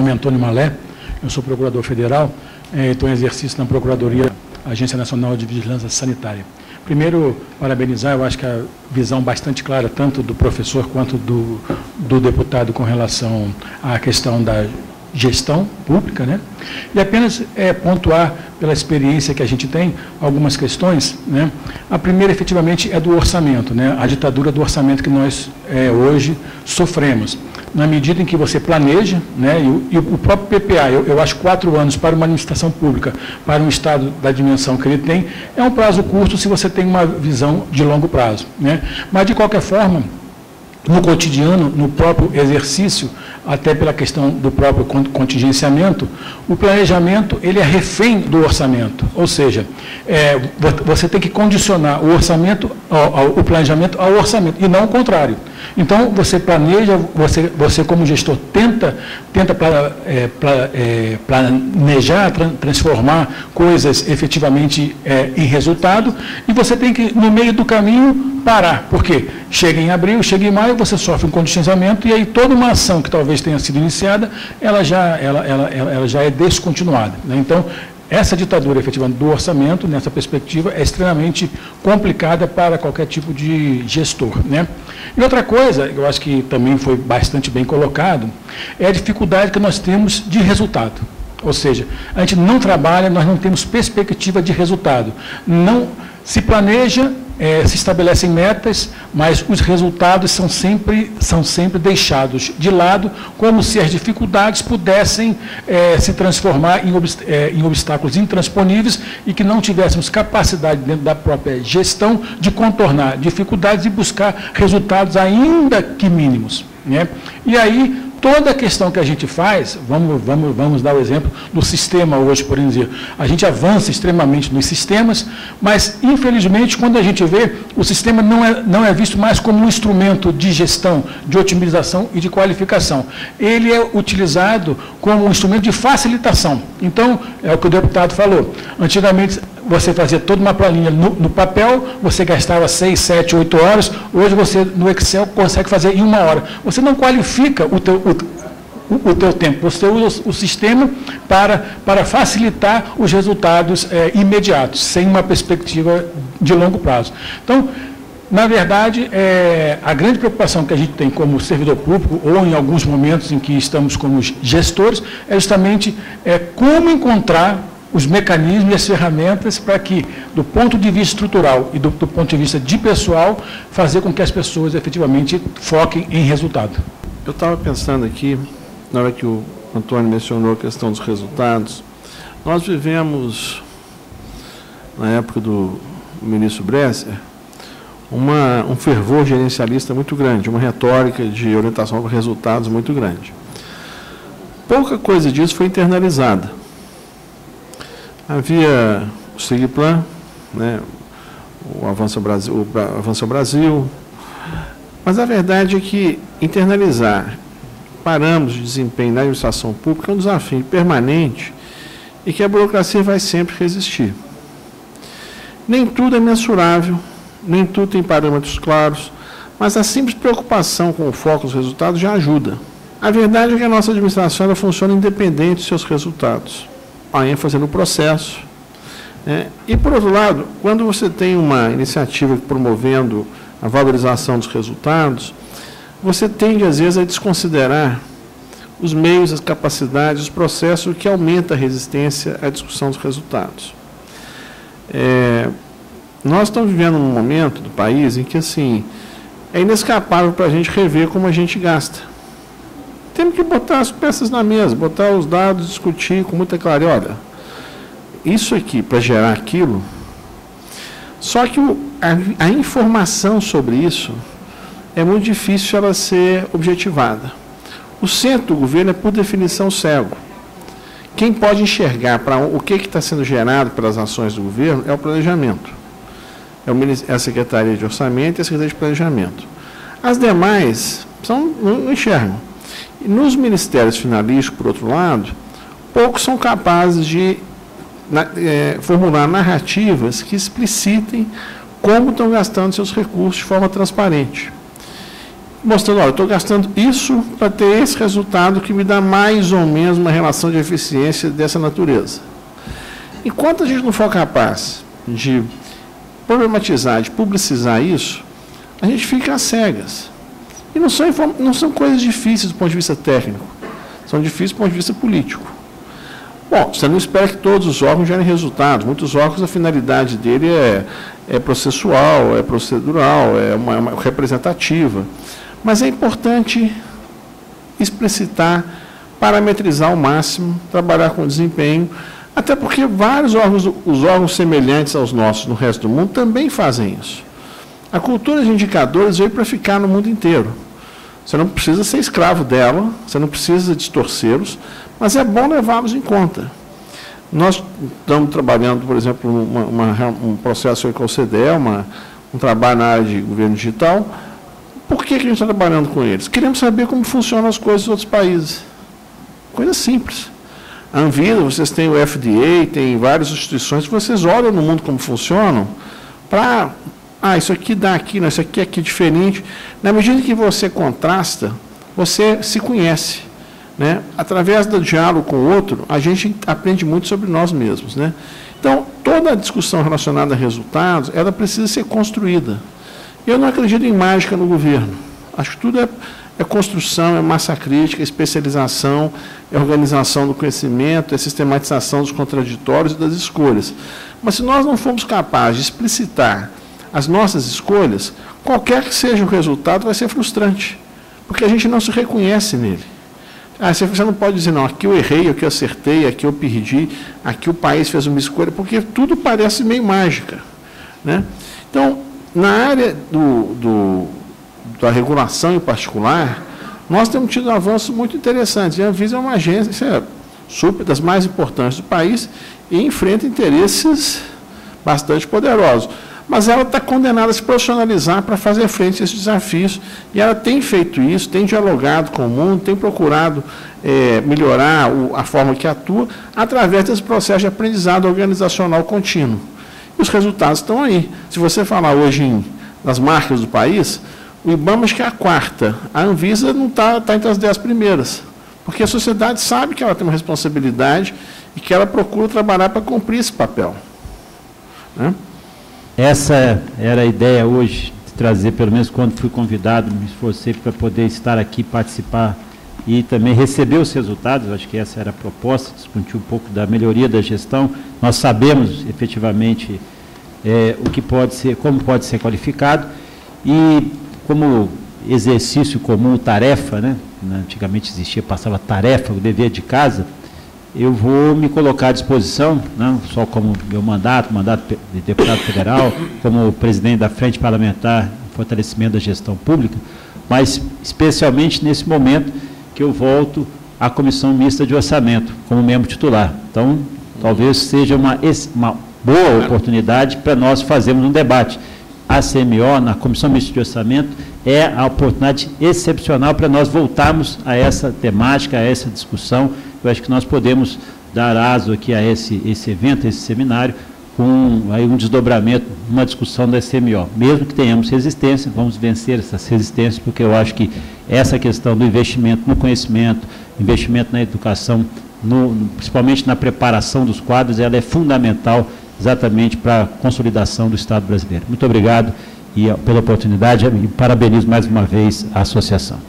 nome é Antônio Malé, eu sou procurador federal, estou em exercício na Procuradoria, Agência Nacional de Vigilância Sanitária. Primeiro, parabenizar, eu acho que a visão bastante clara, tanto do professor quanto do deputado com relação à questão da gestão pública, né? E apenas pontuar pela experiência que a gente tem, algumas questões, né? A primeira, efetivamente, é do orçamento, né? A ditadura do orçamento que nós hoje sofremos. Na medida em que você planeja, né? E o próprio PPA, eu acho 4 anos para uma administração pública, para um Estado da dimensão que ele tem, é um prazo curto se você tem uma visão de longo prazo, né? Mas, de qualquer forma, no cotidiano, no próprio exercício, até pela questão do próprio contingenciamento, o planejamento ele é refém do orçamento, ou seja, você tem que condicionar o orçamento, o planejamento ao orçamento, e não o contrário. Então, você planeja, você como gestor tenta planejar, transformar coisas efetivamente em resultado, e você tem que, no meio do caminho, parar. Por quê? Chega em abril, chega em maio, você sofre um contingenciamento, e aí toda uma ação que talvez tenha sido iniciada, ela já é descontinuada, né? Então, essa ditadura, efetivamente, do orçamento, nessa perspectiva, é extremamente complicada para qualquer tipo de gestor, né? E outra coisa, eu acho que também foi bastante bem colocado, é a dificuldade que nós temos de resultado. Ou seja, a gente não trabalha, nós não temos perspectiva de resultado. Não se planeja, se estabelecem metas, mas os resultados são sempre deixados de lado, como se as dificuldades pudessem se transformar em obstáculos intransponíveis e que não tivéssemos capacidade dentro da própria gestão de contornar dificuldades e buscar resultados ainda que mínimos, né? E aí, toda a questão que a gente faz, vamos dar o exemplo do sistema hoje, por exemplo. A gente avança extremamente nos sistemas, mas, infelizmente, quando a gente vê, o sistema não é visto mais como um instrumento de gestão, de otimização e de qualificação. Ele é utilizado como um instrumento de facilitação. Então, é o que o deputado falou. Antigamente, você fazia toda uma planilha no papel, você gastava 6, 7, 8 horas, hoje você, no Excel, consegue fazer em 1 hora. Você não qualifica o teu tempo, você usa o sistema para facilitar os resultados imediatos, sem uma perspectiva de longo prazo. Então, na verdade, a grande preocupação que a gente tem como servidor público, ou em alguns momentos em que estamos como gestores, é justamente como encontrar os mecanismos e as ferramentas para que, do ponto de vista estrutural e do ponto de vista de pessoal, fazer com que as pessoas efetivamente foquem em resultado. Eu estava pensando aqui, na hora que o Antônio mencionou a questão dos resultados, nós vivemos, na época do ministro Bresser, um fervor gerencialista muito grande, uma retórica de orientação para resultados muito grande. Pouca coisa disso foi internalizada. Havia o Sigplan, né, o Avança Brasil, mas a verdade é que internalizar parâmetros de desempenho na administração pública é um desafio permanente e que a burocracia vai sempre resistir. Nem tudo é mensurável, nem tudo tem parâmetros claros, mas a simples preocupação com o foco nos resultados já ajuda. A verdade é que a nossa administração ela funciona independente dos seus resultados. A ênfase no processo, né? E, por outro lado, quando você tem uma iniciativa promovendo a valorização dos resultados, você tende, às vezes, a desconsiderar os meios, as capacidades, os processos, o que aumenta a resistência à discussão dos resultados. Nós estamos vivendo um momento do país em que, assim, é inescapável para a gente rever como a gente gasta. Temos que botar as peças na mesa, botar os dados, discutir com muita clareza. Olha, isso aqui, para gerar aquilo, só que a informação sobre isso é muito difícil ela ser objetivada. O centro do governo é, por definição, cego. Quem pode enxergar para o que está sendo gerado pelas ações do governo é o planejamento. É a Secretaria de Orçamento e a Secretaria de Planejamento. As demais não enxergam. E nos ministérios finalísticos, por outro lado, poucos são capazes de formular narrativas que explicitem como estão gastando seus recursos de forma transparente. mostrando, olha, eu estou gastando isso para ter esse resultado que me dá mais ou menos uma relação de eficiência dessa natureza. Enquanto a gente não for capaz de problematizar, de publicizar isso, a gente fica às cegas. E não são coisas difíceis do ponto de vista técnico, são difíceis do ponto de vista político. Bom, você não espera que todos os órgãos gerem resultados. Muitos órgãos, a finalidade dele é processual, é procedural, é uma representativa. Mas é importante explicitar, parametrizar ao máximo, trabalhar com desempenho, até porque vários órgãos, os órgãos semelhantes aos nossos no resto do mundo também fazem isso. A cultura de indicadores veio para ficar no mundo inteiro. Você não precisa ser escravo dela, você não precisa distorcê-los, mas é bom levá-los em conta. Nós estamos trabalhando, por exemplo, um processo com o CDE, um trabalho na área de governo digital. Por que a gente está trabalhando com eles? Queremos saber como funcionam as coisas em outros países. Coisa simples. A Anvisa, vocês têm o FDA, tem várias instituições que vocês olham no mundo como funcionam para... isso aqui dá aqui, isso aqui é aqui diferente. Na medida que você contrasta, você se conhece. Né? Através do diálogo com o outro, a gente aprende muito sobre nós mesmos. Né? Então, toda a discussão relacionada a resultados, ela precisa ser construída. Eu não acredito em mágica no governo. Acho que tudo é construção, é massa crítica, é especialização, é organização do conhecimento, é sistematização dos contraditórios e das escolhas. Mas se nós não formos capazes de explicitar as nossas escolhas, qualquer que seja o resultado vai ser frustrante, porque a gente não se reconhece nele. Você não pode dizer, não, aqui eu errei, aqui eu acertei, aqui eu perdi, aqui o país fez uma escolha, porque tudo parece meio mágica. Né? Então, na área da regulação em particular, nós temos tido avanços muito interessantes. E a Anvisa é uma agência super, das mais importantes do país e enfrenta interesses bastante poderosos. Mas ela está condenada a se profissionalizar para fazer frente a esses desafios. E ela tem feito isso, tem dialogado com o mundo, tem procurado melhorar a forma que atua através desse processo de aprendizado organizacional contínuo. E os resultados estão aí. Se você falar hoje nas marcas do país, o IBAMA acho que é a 4ª. A Anvisa não está entre as 10 primeiras. Porque a sociedade sabe que ela tem uma responsabilidade e que ela procura trabalhar para cumprir esse papel. Né? Essa era a ideia hoje, de trazer, pelo menos quando fui convidado, me esforcei para poder estar aqui, participar e também receber os resultados. Acho que essa era a proposta, discutir um pouco da melhoria da gestão. Nós sabemos, efetivamente, o que pode ser, como pode ser qualificado, e como exercício comum, tarefa, né? Antigamente existia, passava tarefa, o dever de casa. Eu vou me colocar à disposição, não só como meu mandato de deputado federal, como presidente da Frente Parlamentar de Fortalecimento da Gestão Pública, mas especialmente nesse momento que eu volto à Comissão Mista de Orçamento, como membro titular. Então, talvez seja uma boa oportunidade para nós fazermos um debate. A CMO, na Comissão Mista de Orçamento, é a oportunidade excepcional para nós voltarmos a essa temática, a essa discussão. Eu acho que nós podemos dar aso aqui a esse evento, a esse seminário, com aí um desdobramento, uma discussão da CMO. Mesmo que tenhamos resistência, vamos vencer essas resistências, porque eu acho que essa questão do investimento no conhecimento, investimento na educação, principalmente na preparação dos quadros, ela é fundamental exatamente para a consolidação do Estado brasileiro. Muito obrigado pela oportunidade e parabenizo mais uma vez a associação.